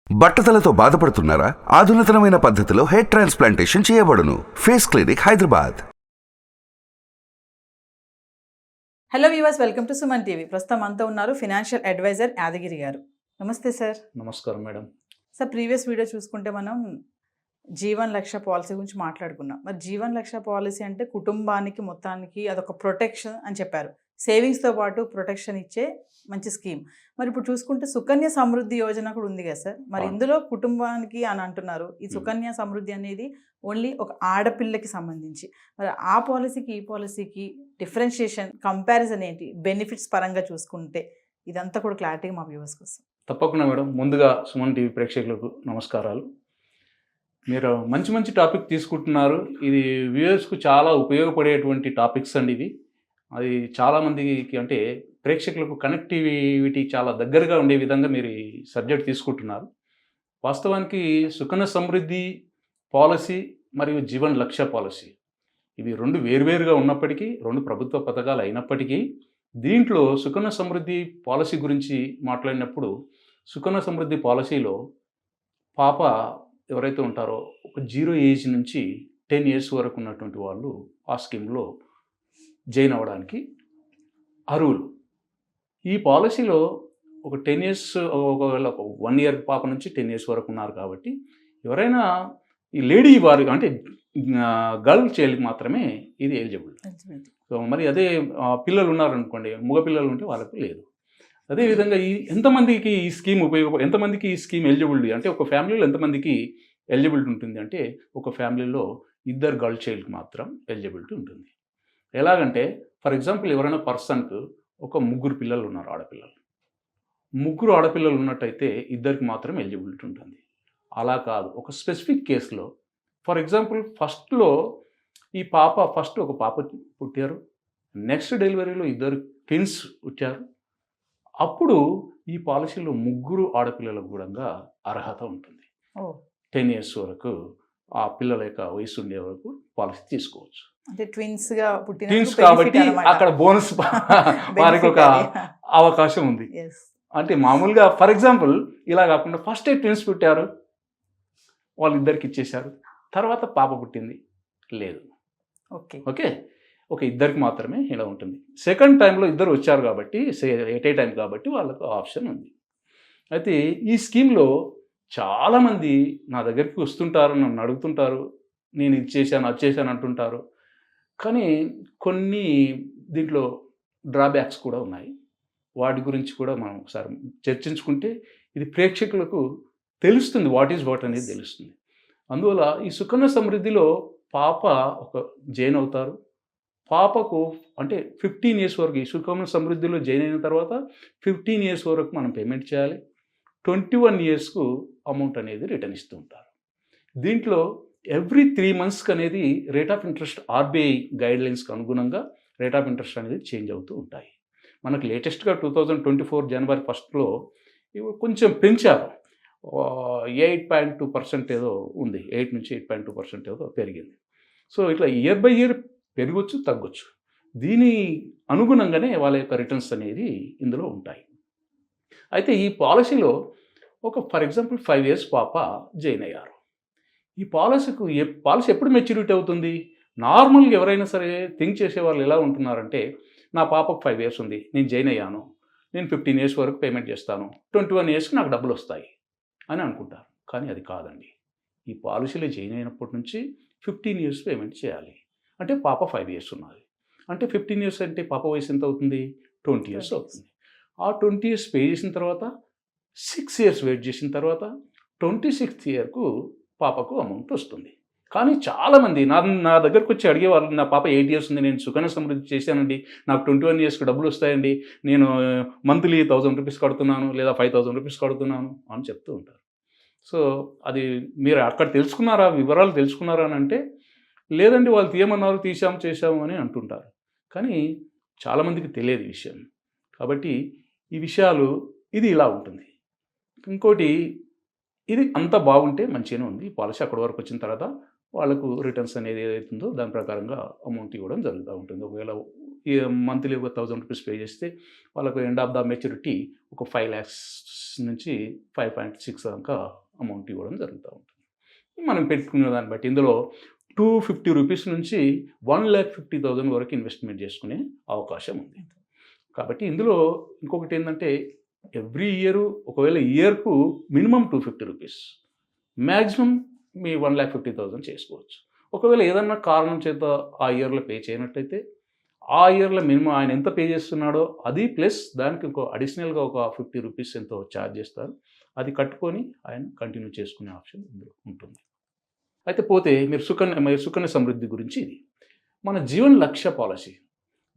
బట్టతలతో బాధపడుతున్నారా? ఆధునితనమైన పద్ధతిలో hair transplantation చేయబడును. Face clinic, Hyderabad. Hello viewers, welcome to Suman TV. ప్రస్తుతం అంతా ఉన్నారు ఫినాన్షియల్ అడ్వైజర్ యాదగిరి గారు. నమస్తే సార్. నమస్కారం మేడం. సార్, ప్రీవియస్ వీడియో చూసుకుంటే మనం జీవన్ లక్ష్య పాలసీ గురించి మాట్లాడుకున్నాం. మరి జీవన్ లక్ష్య పాలసీ అంటే కుటుంబానికి మొత్తానికి అదొక ప్రొటెక్షన్ అని చెప్పారు. సేవింగ్స్తో పాటు ప్రొటెక్షన్ ఇచ్చే మంచి స్కీమ్. మరి ఇప్పుడు చూసుకుంటే సుకన్య సమృద్ధి యోజన కూడా ఉంది కదా సార్. మరి ఇందులో కుటుంబానికి అని అంటున్నారు. ఈ సుకన్య సమృద్ధి అనేది ఓన్లీ ఒక ఆడపిల్లకి సంబంధించి. మరి ఆ పాలసీకి ఈ పాలసీకి డిఫరెన్షియేషన్, కంపారిజన్ ఏంటి, బెనిఫిట్స్ పరంగా చూసుకుంటే ఇదంతా కూడా క్లారిటీగా మా వ్యూవర్స్ కోసం. తప్పకుండా మేడం. ముందుగా సుమన్ టీవీ ప్రేక్షకులకు నమస్కారాలు. మీరు మంచి మంచి టాపిక్ తీసుకుంటున్నారు. ఇది వ్యూవర్స్కు చాలా ఉపయోగపడేటువంటి టాపిక్స్ అండి ఇవి. అది చాలామందికి అంటే ప్రేక్షకులకు కనెక్టివిటీ చాలా దగ్గరగా ఉండే విధంగా మీరు ఈ సబ్జెక్ట్ తీసుకుంటున్నారు. వాస్తవానికి సుకన్య సమృద్ధి పాలసీ మరియు జీవన్ లక్ష్య పాలసీ ఇవి రెండు వేరువేరుగా ఉన్నప్పటికీ, రెండు ప్రభుత్వ పథకాలు అయినప్పటికీ, దీంట్లో సుకన్య సమృద్ధి పాలసీ గురించి మాట్లాడినప్పుడు సుకన్య సమృద్ధి పాలసీలో పాప ఎవరైతే ఉంటారో ఒక 0 ఏజ్ నుంచి 10 years వరకు ఉన్నటువంటి వాళ్ళు ఆ స్కీమ్లో జాయిన్ అవ్వడానికి అర్హులు. ఈ పాలసీలో ఒక 10 years, ఒకవేళ ఒక 1 year పాప నుంచి 10 years వరకు ఉన్నారు కాబట్టి ఎవరైనా ఈ లేడీ వారు అంటే గర్ల్ చైల్డ్కి మాత్రమే ఇది ఎలిజిబుల్. సో మరి అదే పిల్లలు ఉన్నారనుకోండి, మగ పిల్లలు ఉంటే వాళ్ళకు లేదు. అదేవిధంగా ఎంతమందికి ఈ స్కీమ్ ఎంతమందికి ఈ స్కీమ్ ఎలిజిబిలిటీ అంటే ఒక ఫ్యామిలీలో ఎంతమందికి ఎలిజిబిలిటీ ఉంటుంది అంటే ఒక ఫ్యామిలీలో 2 గర్ల్ చైల్డ్కి మాత్రం ఎలిజిబిలిటీ ఉంటుంది. ఎలాగంటే ఫర్ ఎగ్జాంపుల్ ఎవరైనా పర్సన్కు ఒక 3 పిల్లలు ఉన్నారు, ఆడపిల్లలు. 3 ఆడపిల్లలు ఉన్నట్టయితే 2కి మాత్రం ఎలిజిబిలిటీ ఉంటుంది. అలా కాదు, ఒక స్పెసిఫిక్ కేసులో ఫర్ ఎగ్జాంపుల్ ఫస్ట్లో ఈ పాప ఒక పాప పుట్టారు, నెక్స్ట్ డెలివరీలో 2 ట్విన్స్ పుట్టారు. అప్పుడు ఈ పాలసీలో 3 ఆడపిల్లలకు కూడా అర్హత ఉంటుంది. 10 years వరకు ఆ పిల్లల యొక్క వయసు ఉండే వరకు పాలసీ తీసుకోవచ్చు. అంటే ట్విన్స్ కాబట్టి అక్కడ బోనస్ వారికి ఒక అవకాశం ఉంది. అంటే మామూలుగా ఫర్ ఎగ్జాంపుల్ ఇలా కాకుండా ఫస్ట్ ట్విన్స్ పుట్టారు, వాళ్ళిద్దరికి ఇచ్చేశారు, తర్వాత పాప పుట్టింది, లేదు. ఓకే, ఒక 2కి మాత్రమే ఇలా ఉంటుంది. సెకండ్ టైంలో 2 వచ్చారు కాబట్టి ఎట్ ఏ టైం కాబట్టి వాళ్ళకు ఆప్షన్ ఉంది. అయితే ఈ స్కీమ్లో చాలామంది నా దగ్గరికి వస్తుంటారు, నన్ను అడుగుతుంటారు, నేను ఇది చేశాను అది చేశాను అంటుంటారు. కానీ కొన్ని దీంట్లో డ్రాబ్యాక్స్ కూడా ఉన్నాయి. వాటి గురించి కూడా మనం ఒకసారి చర్చించుకుంటే ఇది ప్రేక్షకులకు తెలుస్తుంది, వాట్ ఈజ్ వాట్ అనేది తెలుస్తుంది. అందువల్ల ఈ సుకన్య సమృద్ధిలో పాప ఒక జాయిన్ అవుతారు. పాపకు అంటే 15 years వరకు ఈ సుకన్య సమృద్ధిలో జాయిన్ అయిన తర్వాత 15 years వరకు మనం పేమెంట్ చేయాలి. 21 yearsకు అమౌంట్ అనేది రిటర్న్ ఇస్తూ ఉంటారు. దీంట్లో ఎవ్రీ 3 monthsకి అనేది రేట్ ఆఫ్ ఇంట్రెస్ట్ ఆర్బీఐ గైడ్లైన్స్కి అనుగుణంగా రేట్ ఆఫ్ ఇంట్రెస్ట్ అనేది చేంజ్ అవుతూ ఉంటాయి. మనకు లేటెస్ట్గా 2024 January 1st ఇవి కొంచెం పెంచారు. 8.2% ఏదో ఉంది, 8 నుంచి 8.2% ఏదో పెరిగింది. సో ఇట్లా ఇయర్ బై ఇయర్ పెరగొచ్చు, తగ్గొచ్చు. దీని అనుగుణంగానే వాళ్ళ యొక్క రిటర్న్స్ అనేది ఇందులో ఉంటాయి. అయితే ఈ పాలసీలో ఒక ఫర్ ఎగ్జాంపుల్ 5 years పాప జాయిన్ అయ్యారు. ఈ పాలసీ ఎప్పుడు మెచ్యూరిటీ అవుతుంది? నార్మల్గా ఎవరైనా సరే థింక్ చేసే వాళ్ళు ఎలా ఉంటున్నారంటే, నా పాపకు 5 years ఉంది, నేను జాయిన్ అయ్యాను, నేను 15 years వరకు పేమెంట్ చేస్తాను, 21 yearsకి నాకు డబ్బులు వస్తాయి అని అనుకుంటారు. కానీ అది కాదండి. ఈ పాలసీలో జాయిన్ అయినప్పటి నుంచి 15 years పేమెంట్ చేయాలి. అంటే పాప 5 years ఉన్నది అంటే 15 years అంటే పాప వయసు ఎంత అవుతుంది? 20 years అవుతుంది. ఆ 20 years పే చేసిన తర్వాత 6 years వెయిట్ చేసిన తర్వాత 26th yearకు పాపకు అమౌంట్ వస్తుంది. కానీ చాలామంది నా దగ్గరకు వచ్చి అడిగేవాళ్ళు, నా పాప 8 years ఉంది, నేను సుకన్య సమృద్ధి చేశానండి, నాకు 21 yearsకి డబ్బులు వస్తాయండి, నేను మంత్లీ 1000 rupees కడుతున్నాను లేదా 5000 rupees కడుతున్నాను అని చెప్తూ ఉంటారు. సో అది మీరు అక్కడ తెలుసుకున్నారా, వివరాలు తెలుసుకున్నారా అని అంటే, లేదండి వాళ్ళు తీయమన్నారు, చేశాము అని అంటుంటారు. కానీ చాలామందికి తెలియదు ఈ విషయం. కాబట్టి ఈ విషయాలు ఇది ఇలా ఉంటుంది. ఇంకోటి, ఇది అంత బాగుంటే మంచిగానే ఉంది. పాలసీ అక్కడి వరకు వచ్చిన తర్వాత వాళ్ళకు రిటర్న్స్ అనేది ఏదైతుందో దాని ప్రకారంగా అమౌంట్ ఇవ్వడం జరుగుతూ ఉంటుంది. ఒకవేళ మంత్లీ ఒక 1000 రూపీస్ పే చేస్తే వాళ్ళకు ఎండ్ ఆఫ్ ద మెచ్యూరిటీ ఒక 5 lakhs నుంచి 5.6 దాకా అమౌంట్ ఇవ్వడం జరుగుతూ ఉంటుంది. మనం పెట్టుకునే దాన్ని బట్టి ఇందులో 250 రూపీస్ నుంచి 1,50,000 వరకు ఇన్వెస్ట్మెంట్ చేసుకునే అవకాశం ఉంది. కాబట్టి ఇందులో ఇంకొకటి ఏంటంటే ఎవ్రీ ఇయర్ ఒకవేళ ఇయర్కు మినిమం 250 రూపీస్, మ్యాక్సిమం మీ 1,50,000 చేసుకోవచ్చు. ఒకవేళ ఏదన్నా కారణం చేత ఆ ఇయర్లో పే చేయనట్టయితే ఆ ఇయర్లో మినిమం ఆయన ఎంత పే చేస్తున్నాడో అది ప్లస్ దానికి ఇంకో అడిషనల్గా ఒక 50 రూపీస్ ఎంతో ఛార్జ్ చేస్తారు. అది కట్టుకొని ఆయన కంటిన్యూ చేసుకునే ఆప్షన్ ఇందులో ఉంటుంది. అయితే పోతే మీరు సుకన్య సమృద్ధి గురించి ఇది మన జీవన్ లక్ష్య పాలసీ.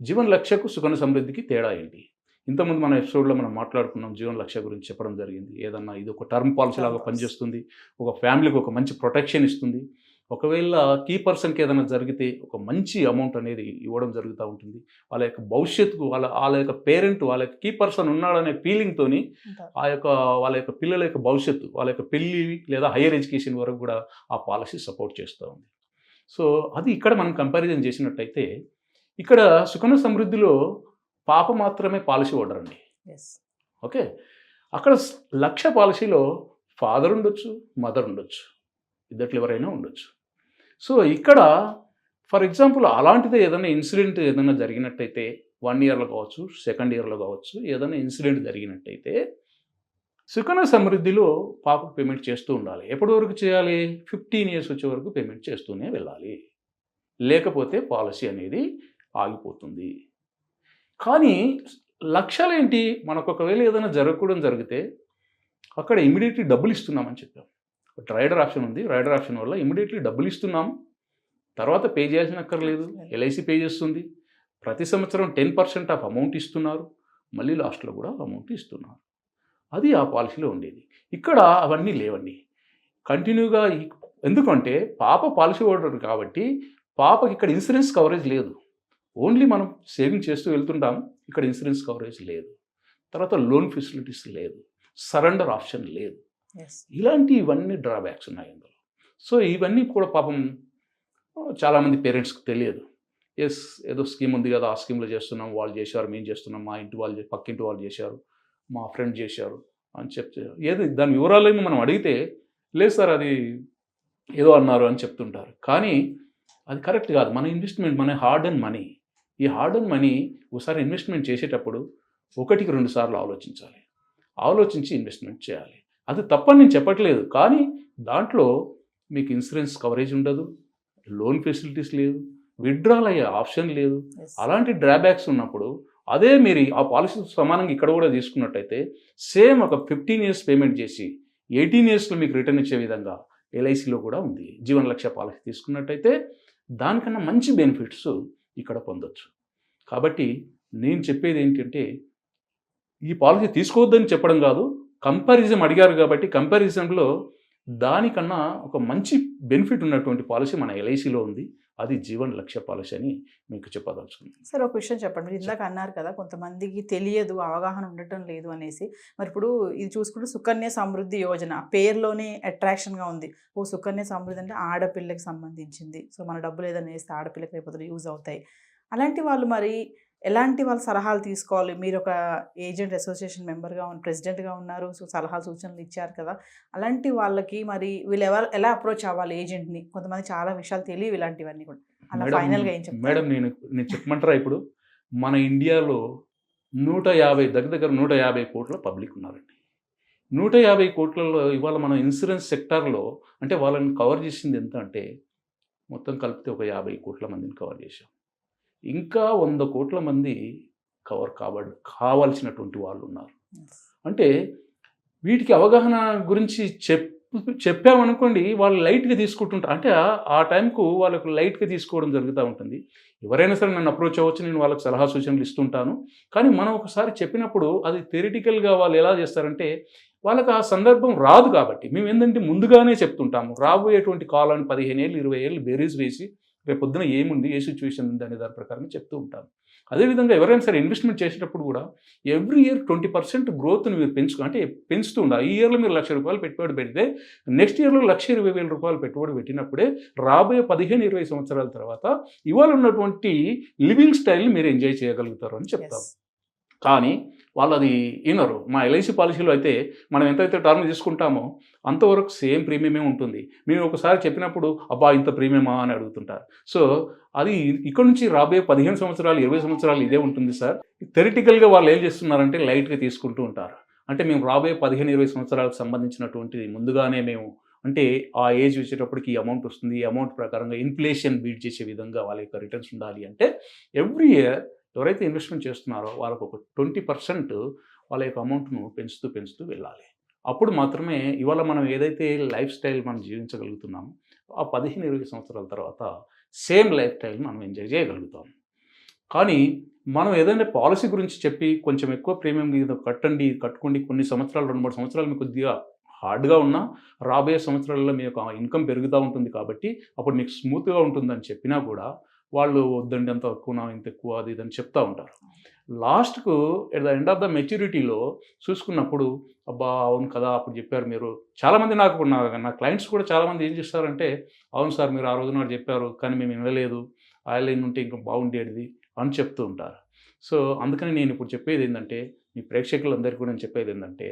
జీవన్ లక్ష్యకు సుకన్య సమృద్ధికి తేడా ఏంటి? ఇంతకుముందు మన ఎపిసోడ్లో మనం మాట్లాడుకున్నాం, జీవన్ లక్ష్య గురించి చెప్పడం జరిగింది. ఏదన్నా ఇది ఒక టర్మ్ పాలసీ లాగా పనిచేస్తుంది, ఒక ఫ్యామిలీకి ఒక మంచి ప్రొటెక్షన్ ఇస్తుంది. ఒకవేళ కీ పర్సన్కి ఏదైనా జరిగితే ఒక మంచి అమౌంట్ అనేది ఇవ్వడం జరుగుతూ ఉంటుంది. వాళ్ళ యొక్క భవిష్యత్తుకు వాళ్ళ యొక్క పేరెంట్ వాళ్ళ యొక్క కీ పర్సన్ ఉన్నాడనే ఫీలింగ్తోని వాళ్ళ యొక్క పిల్లల యొక్క భవిష్యత్తు, వాళ్ళ యొక్క పెళ్ళి లేదా హైయర్ ఎడ్యుకేషన్ వరకు కూడా ఆ పాలసీ సపోర్ట్ చేస్తూ ఉంది. సో అది ఇక్కడ మనం కంపారిజన్ చేసినట్టయితే ఇక్కడ సుకన్య సమృద్ధిలో పాప మాత్రమే పాలసీ హోల్డర్ అండి. ఓకే, అక్కడ లక్ష్య పాలసీలో ఫాదర్ ఉండొచ్చు, మదర్ ఉండొచ్చు, ఇద్దట్లో ఎవరైనా ఉండొచ్చు. సో ఇక్కడ ఫర్ ఎగ్జాంపుల్ అలాంటిదే ఏదైనా ఇన్సిడెంట్ ఏదైనా జరిగినట్టయితే 1 yearలో కావచ్చు, 2nd yearలో కావచ్చు, ఏదైనా ఇన్సిడెంట్ జరిగినట్టయితే సుకన్య సమృద్ధిలో పాపకు పేమెంట్ చేస్తూ ఉండాలి. ఎప్పటి వరకు చేయాలి? 15 years వచ్చే వరకు పేమెంట్ చేస్తూనే వెళ్ళాలి, లేకపోతే పాలసీ అనేది ఆగిపోతుంది. కానీ లక్ష్యాలు ఏంటి? మనకు ఒకవేళ ఏదైనా జరగకూడదు జరిగితే అక్కడ ఇమీడియట్లీ డబ్బులు ఇస్తున్నామని చెప్పాం. రైడర్ ఆప్షన్ ఉంది, రైడర్ ఆప్షన్ వల్ల ఇమీడియట్లీ డబ్బులు ఇస్తున్నాం, తర్వాత పే చేయాల్సిన అక్కర్లేదు, ఎల్ఐసి పే చేస్తుంది. ప్రతి సంవత్సరం 10% ఆఫ్ అమౌంట్ ఇస్తున్నారు, మళ్ళీ లాస్ట్లో కూడా అమౌంట్ ఇస్తున్నారు. అది ఆ పాలసీలో ఉండేది. ఇక్కడ అవన్నీ లేవండి కంటిన్యూగా. ఎందుకంటే పాప పాలసీ హోల్డర్ కాబట్టి పాపకి ఇక్కడ ఇన్సూరెన్స్ కవరేజ్ లేదు. ఓన్లీ మనం సేవింగ్ చేస్తూ వెళ్తుంటాం, ఇక్కడ ఇన్సూరెన్స్ కవరేజ్ లేదు, తర్వాత లోన్ ఫెసిలిటీస్ లేదు, సరెండర్ ఆప్షన్ లేదు. ఇలాంటి ఇవన్నీ డ్రాబ్యాక్స్ ఉన్నాయి ఇందులో. సో ఇవన్నీ కూడా పాపం చాలామంది పేరెంట్స్కి తెలియదు. ఏదో స్కీమ్ ఉంది కదా, ఆ స్కీమ్లో చేస్తున్నాం, వాళ్ళు చేశారు, మేము చేస్తున్నాం, మా ఇంటి వాళ్ళు పక్కింటి వాళ్ళు చేశారు, మా ఫ్రెండ్ చేశారు అని చెప్తే దాని వివరాలను మనం అడిగితే లేదు సార్ అది ఏదో అన్నారు అని చెప్తుంటారు. కానీ అది కరెక్ట్ కాదు. మన ఇన్వెస్ట్మెంట్, మన హార్డ్ అండ్ మనీ, ఈ హార్డ్ అండ్ మనీ ఒకసారి ఇన్వెస్ట్మెంట్ చేసేటప్పుడు 1కి 2 సార్లు ఆలోచించాలి, ఆలోచించి ఇన్వెస్ట్మెంట్ చేయాలి. అది తప్పని నేను చెప్పట్లేదు, కానీ దాంట్లో మీకు ఇన్సూరెన్స్ కవరేజ్ ఉండదు, లోన్ ఫెసిలిటీస్ లేదు, విత్డ్రాల్ అయ్యే ఆప్షన్ లేదు. అలాంటి డ్రాబ్యాక్స్ ఉన్నప్పుడు అదే మీరు ఆ పాలసీ సమానంగా ఇక్కడ కూడా తీసుకున్నట్టయితే సేమ్ ఒక 15 years పేమెంట్ చేసి 18 yearsలో మీకు రిటర్న్ ఇచ్చే విధంగా ఎల్ఐసిలో కూడా ఉంది. జీవన్ లక్ష్య పాలసీ తీసుకున్నట్టయితే దానికన్నా మంచి బెనిఫిట్స్ ఇక్కడ పొందొచ్చు. కాబట్టి నేను చెప్పేది ఏంటంటే ఈ పాలసీ తీసుకోవద్దని చెప్పడం కాదు, కంపారిజన్ అడిగారు కాబట్టి కంపారిజన్లో దానికన్నా ఒక మంచి బెనిఫిట్ ఉన్నటువంటి పాలసీ మన ఎల్ఐసిలో ఉంది. అది జీవన్ లక్ష్య పాలసీ అని మీకు చెప్పదలుచుకున్నాను. సార్ ఒక విషయం చెప్పండి, మీరు ఇందాక అన్నారు కదా కొంతమందికి తెలియదు, అవగాహన ఉండటం లేదు అనేసి. మరి ఇప్పుడు ఇది చూసుకుంటే సుకన్య సమృద్ధి యోజన పేరులోనే అట్రాక్షన్గా ఉంది. ఓ సుకన్య సమృద్ధి అంటే ఆడపిల్లకి సంబంధించింది, సో మన డబ్బులు ఏదైనా వేస్తే ఆడపిల్లకి రేపు యూజ్ అవుతాయి. అలాంటి వాళ్ళు మరి ఎలాంటి వాళ్ళ సలహాలు తీసుకోవాలి? మీరు ఒక ఏజెంట్ అసోసియేషన్ మెంబర్గా ప్రెసిడెంట్గా ఉన్నారు, సో సలహా సూచనలు ఇచ్చారు కదా, అలాంటి వాళ్ళకి మరి వీళ్ళు ఎలా అప్రోచ్ అవ్వాలి ఏజెంట్ని? కొంతమంది చాలా విషయాలు తెలియవు ఇలాంటివన్నీ కూడా. అలా ఫైనల్గా ఏం చెప్తారు? మేడం నేను చెప్పమంటారా, ఇప్పుడు మన ఇండియాలో 150 కోట్ల పబ్లిక్ ఉన్నారండి. 150 కోట్లలో ఇవాళ మనం ఇన్సూరెన్స్ సెక్టార్లో అంటే వాళ్ళని కవర్ చేసింది ఎంత అంటే మొత్తం కలిపితే ఒక 50 కోట్ల మందిని కవర్ చేశాం. ఇంకా 100 కోట్ల మంది కవర్ కావాల్సినటువంటి వాళ్ళు ఉన్నారు. అంటే వీటికి అవగాహన గురించి చెప్పామనుకోండి, వాళ్ళు లైట్గా తీసుకుంటుంటారు. అంటే ఆ టైంకు వాళ్ళకు లైట్గా తీసుకోవడం జరుగుతూ ఉంటుంది. ఎవరైనా సరే నన్ను అప్రోచ్ అవ్వచ్చు, నేను వాళ్ళకి సలహా సూచనలు ఇస్తుంటాను. కానీ మనం ఒకసారి చెప్పినప్పుడు అది థియరిటికల్గా వాళ్ళు ఎలా చేస్తారంటే వాళ్ళకి ఆ సందర్భం రాదు. కాబట్టి మేము ఏంటంటే ముందుగానే చెప్తుంటాము, రాబోయేటువంటి కాలాన్ని 15 ఏళ్ళు 20 ఏళ్ళు బేరీజ్ వేసి రేపు పొద్దున ఏముంది, ఏ సిచ్యువేషన్ ఉంది అనే దాని ప్రకారం చెప్తూ ఉంటాను. అదేవిధంగా ఎవరైనా సరే ఇన్వెస్ట్మెంట్ చేసేటప్పుడు కూడా ఎవ్రీ ఇయర్ 20% గ్రోత్ని మీరు అంటే పెంచుతూ ఉండాలి. ఈ ఇయర్లో మీరు ₹1,00,000 పెట్టుబడి పెడితే నెక్స్ట్ ఇయర్లో ₹1,20,000 పెట్టుబడి పెట్టినప్పుడే రాబోయే 15-20 సంవత్సరాల తర్వాత ఇవాళ ఉన్నటువంటి లివింగ్ స్టైల్ని మీరు ఎంజాయ్ చేయగలుగుతారు అని చెప్తాం. కానీ వాళ్ళది వినరు. మా ఎల్ఐసి పాలసీలో అయితే మనం ఎంతైతే టర్మ్ తీసుకుంటామో అంతవరకు సేమ్ ప్రీమియమే ఉంటుంది. మేము ఒకసారి చెప్పినప్పుడు అబ్బా ఇంత ప్రీమియమా అని అడుగుతుంటారు. సో అది ఇక్కడ నుంచి రాబోయే 15 సంవత్సరాలు 20 సంవత్సరాలు ఇదే ఉంటుంది సార్. థెరిటికల్గా వాళ్ళు ఏం చేస్తున్నారంటే లైట్గా తీసుకుంటూ ఉంటారు. అంటే మేము రాబోయే 15-20 సంవత్సరాలకు సంబంధించినటువంటిది ముందుగానే మేము అంటే ఆ ఏజ్ వచ్చేటప్పటికి ఈ అమౌంట్ వస్తుంది, ఈ అమౌంట్ ప్రకారంగా ఇన్ఫ్లేషన్ బీట్ చేసే విధంగా వాళ్ళ యొక్క రిటర్న్స్ ఉండాలి అంటే ఎవ్రీ ఇయర్ ఎవరైతే ఇన్వెస్ట్మెంట్ చేస్తున్నారో వాళ్ళకు ఒక 20% వాళ్ళ యొక్క అమౌంట్ను పెంచుతూ వెళ్ళాలి. అప్పుడు మాత్రమే ఇవాళ మనం ఏదైతే లైఫ్ స్టైల్ మనం జీవించగలుగుతున్నామో ఆ 15-20 సంవత్సరాల తర్వాత సేమ్ లైఫ్ స్టైల్ మనం ఎంజాయ్ చేయగలుగుతాం. కానీ మనం ఏదైనా పాలసీ గురించి చెప్పి కొంచెం ఎక్కువ ప్రీమియం కట్టుకోండి కొన్ని సంవత్సరాలు 2-3 సంవత్సరాలు మీకు కొద్దిగా హార్డ్గా ఉన్నా రాబోయే సంవత్సరాల్లో మీ యొక్క ఇన్కమ్ పెరుగుతూ ఉంటుంది కాబట్టి అప్పుడు మీకు స్మూత్గా ఉంటుందని చెప్పినా కూడా వాళ్ళు వద్దండి అంత ఎక్కువ ఇంత ఎక్కువ అది ఇదని చెప్తూ ఉంటారు. లాస్ట్కు at the end of the మెచ్యూరిటీలో చూసుకున్నప్పుడు అబ్బా అవును కదా అప్పుడు చెప్పారు మీరు. చాలామంది నా క్లయింట్స్ కూడా చాలామంది ఏం చేస్తారంటే అవును సార్ మీరు ఆ రోజు నాడు చెప్పారు కానీ మేము వినలేదు, ఆయిలైన్ ఉంటే ఇంకా బాగుండేది అని చెప్తూ ఉంటారు. సో అందుకని నేను ఇప్పుడు చెప్పేది ఏంటంటే మీ ప్రేక్షకులందరికీ కూడా నేను చెప్పేది ఏంటంటే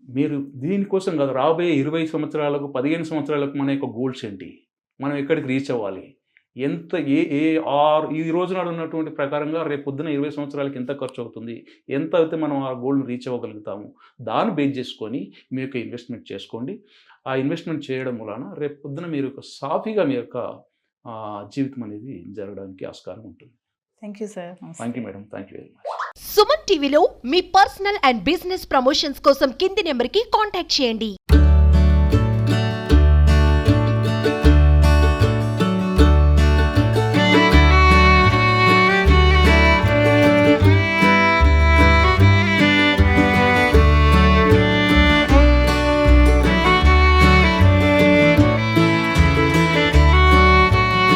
మీరు దీనికోసం కాదు రాబోయే 20 సంవత్సరాలకు 15 సంవత్సరాలకు మన యొక్క గోల్స్ ఏంటి, మనం ఎక్కడికి రీచ్ అవ్వాలి, ఎంత ఈ రోజు నాడు ఉన్నటువంటి ప్రకారంగా రేపు పొద్దున 20 సంవత్సరాలకి ఎంత ఖర్చు అవుతుంది, ఎంత అయితే మనం ఆ గోల్ని రీచ్ అవ్వగలుగుతాము దాన్ని బేస్ చేసుకొని మీ యొక్క ఇన్వెస్ట్మెంట్ చేసుకోండి. ఆ ఇన్వెస్ట్మెంట్ చేయడం వలన రేపు పొద్దున మీరు సాఫీగా మీ యొక్క జీవితం అనేది జరగడానికి ఆస్కారం ఉంటుంది. Thank you sir. Thank you madam. Thank you very much. Suman టీవీలో మీ పర్సనల్ అండ్ బిజినెస్ ప్రమోషన్స్ కోసం కింది నెంబర్కి కాంటాక్ట్ చేయండి.